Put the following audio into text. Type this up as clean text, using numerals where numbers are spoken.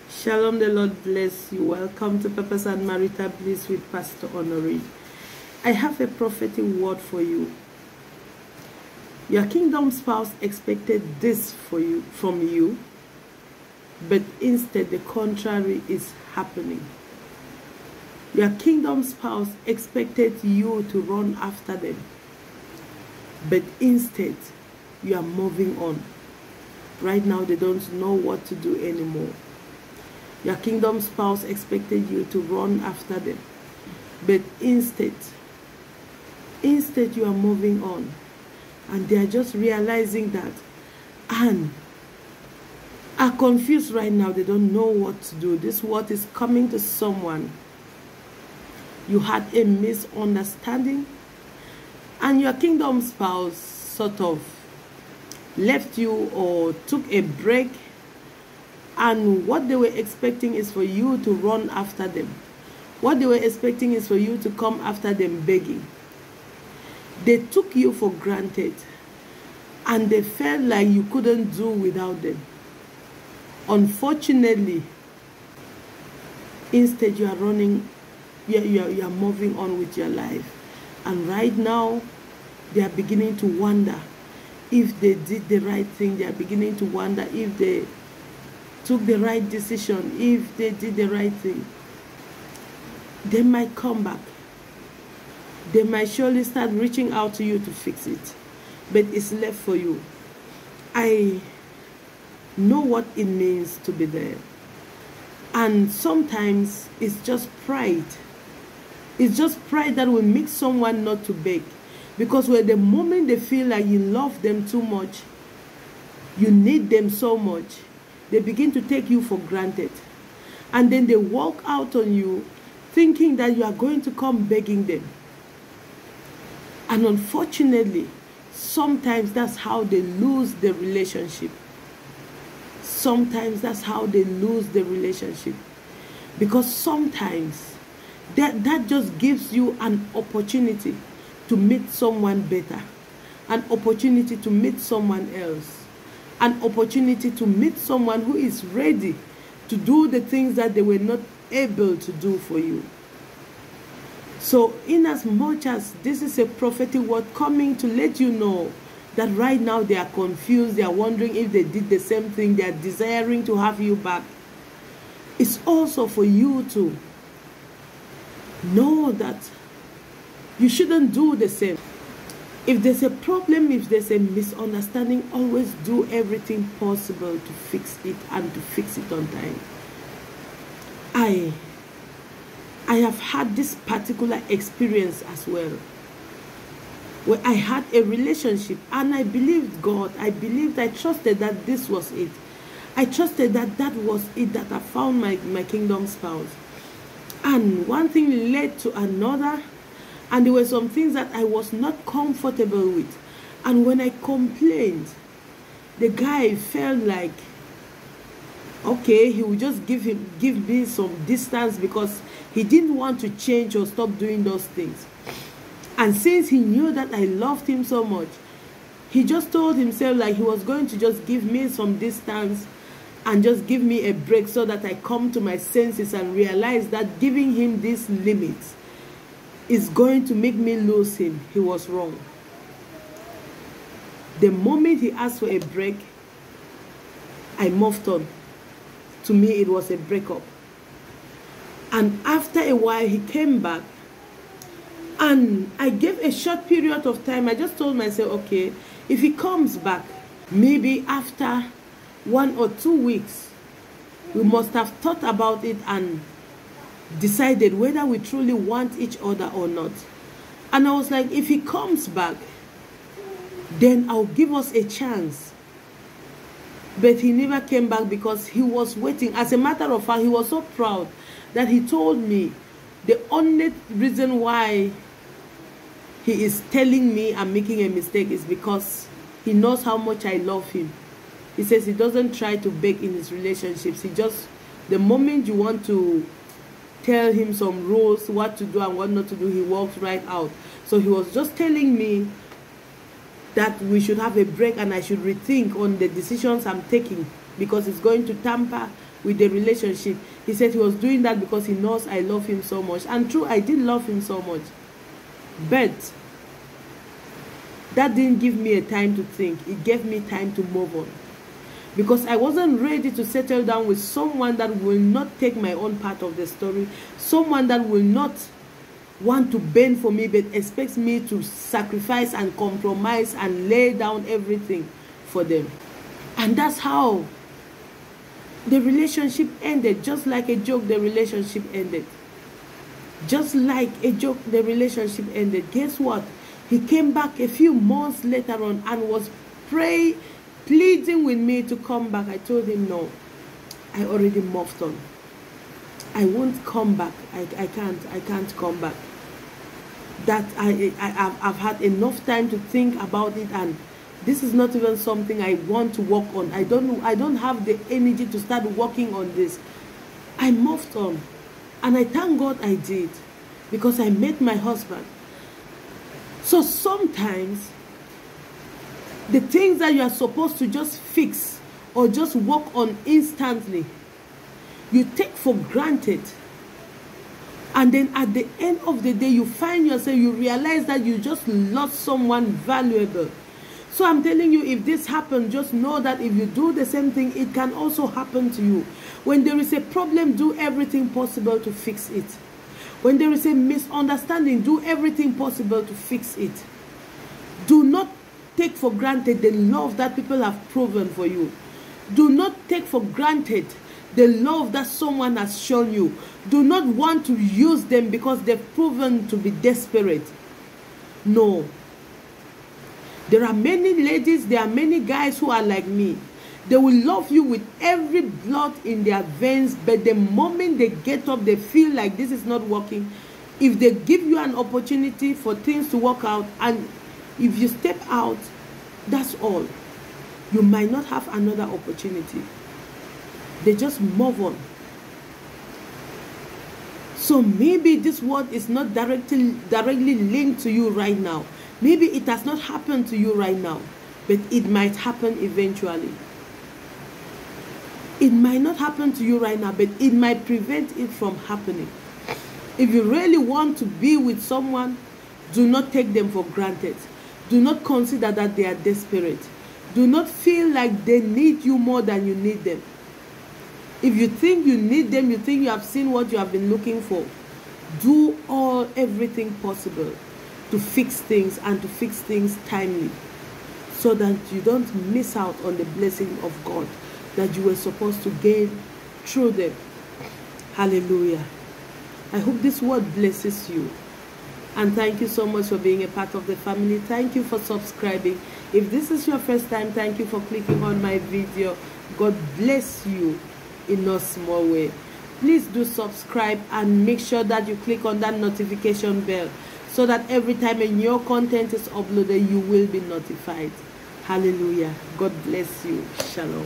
Shalom, the Lord bless you. Welcome to Purpose and Marital Bliss with Pastor Honoree. I have a prophetic word for you. Your kingdom spouse expected this from you, but instead the contrary is happening. Your kingdom spouse expected you to run after them, but instead you are moving on. Right now they don't know what to do anymore. Your kingdom spouse expected you to run after them, but instead you are moving on, and they are just realizing that and are confused right now. They don't know what to do. This word is coming to someone. You had a misunderstanding, and your kingdom spouse sort of left you or took a break, and what they were expecting is for you to run after them. What they were expecting is for you to come after them begging. They took you for granted, and they felt like you couldn't do without them. Unfortunately, instead you are running, you are moving on with your life. And right now, they are beginning to wonder if they did the right thing. They are beginning to wonder if they took the right decision, if they did the right thing. They might come back. They might surely start reaching out to you to fix it, but it's left for you. I know what it means to be there. And sometimes it's just pride. It's just pride that will make someone not to beg. Because when the moment they feel like you love them too much, you need them so much, they begin to take you for granted. And then they walk out on you thinking that you are going to come begging them. And unfortunately, sometimes that's how they lose the relationship. Sometimes that's how they lose the relationship. Because sometimes that just gives you an opportunity to meet someone better, an opportunity to meet someone else, an opportunity to meet someone who is ready to do the things that they were not able to do for you. So in as much as this is a prophetic word coming to let you know that right now they are confused, they are wondering if they did the same thing, they are desiring to have you back, it's also for you to know that you shouldn't do the same. If there's a problem, if there's a misunderstanding, always do everything possible to fix it, and to fix it on time. I have had this particular experience as well, where I had a relationship and I believed God. I trusted that this was it. I trusted that that was it, that I found my kingdom spouse. And one thing led to another. And there were some things that I was not comfortable with. And when I complained, the guy felt like, okay, he would just give me some distance because he didn't want to change or stop doing those things. And since he knew that I loved him so much, he just told himself like he was going to just give me some distance and just give me a break so that I come to my senses and realize that giving him these limits is going to make me lose him. He was wrong. The moment he asked for a break, I moved on. To me, it was a breakup. And after a while, he came back. And I gave a short period of time. I just told myself, okay, if he comes back, maybe after 1 or 2 weeks, we must have thought about it and decided whether we truly want each other or not. And I was like, if he comes back, then I'll give us a chance. But he never came back because he was waiting. As a matter of fact, he was so proud that he told me the only reason why he is telling me I'm making a mistake is because he knows how much I love him. He says he doesn't try to beg in his relationships. He just, the moment you want to tell him some rules, what to do and what not to do, he walks right out. So he was just telling me that we should have a break and I should rethink on the decisions I'm taking, because it's going to tamper with the relationship. He said he was doing that because he knows I love him so much. And true, I did love him so much. But that didn't give me a time to think. It gave me time to move on. Because I wasn't ready to settle down with someone that will not take my own part of the story. Someone that will not want to bend for me, but expects me to sacrifice and compromise and lay down everything for them. And that's how the relationship ended. Just like a joke, the relationship ended. Just like a joke, the relationship ended. Guess what? He came back a few months later on and was pleading with me to come back. I told him no. I already moved on. I won't come back. I can't come back. That I've had enough time to think about it, and this is not even something I want to work on. I don't have the energy to start working on this. I moved on, and I thank God I did, because I met my husband. So sometimes the things that you are supposed to just fix or just work on instantly, you take for granted. And then at the end of the day, you find yourself, you realize that you just lost someone valuable. So I'm telling you, if this happens, just know that if you do the same thing, it can also happen to you. When there is a problem, do everything possible to fix it. When there is a misunderstanding, do everything possible to fix it. Do not take for granted the love that people have proven for you. Do not take for granted the love that someone has shown you. Do not want to use them because they've proven to be desperate. No. There are many ladies, there are many guys who are like me. They will love you with every blood in their veins, but the moment they get up, they feel like this is not working. If they give you an opportunity for things to work out, and if you step out, that's all. You might not have another opportunity. They just move on. So maybe this word is not directly linked to you right now. Maybe it has not happened to you right now, but it might happen eventually. It might not happen to you right now, but it might prevent it from happening. If you really want to be with someone, do not take them for granted. Do not consider that they are desperate. Do not feel like they need you more than you need them. If you think you need them, you think you have seen what you have been looking for, do everything possible to fix things, and to fix things timely, so that you don't miss out on the blessing of God that you were supposed to gain through them. Hallelujah. I hope this word blesses you. And thank you so much for being a part of the family. Thank you for subscribing. If this is your first time, thank you for clicking on my video. God bless you in a small way. Please do subscribe and make sure that you click on that notification bell, so that every time a new content is uploaded, you will be notified. Hallelujah. God bless you. Shalom.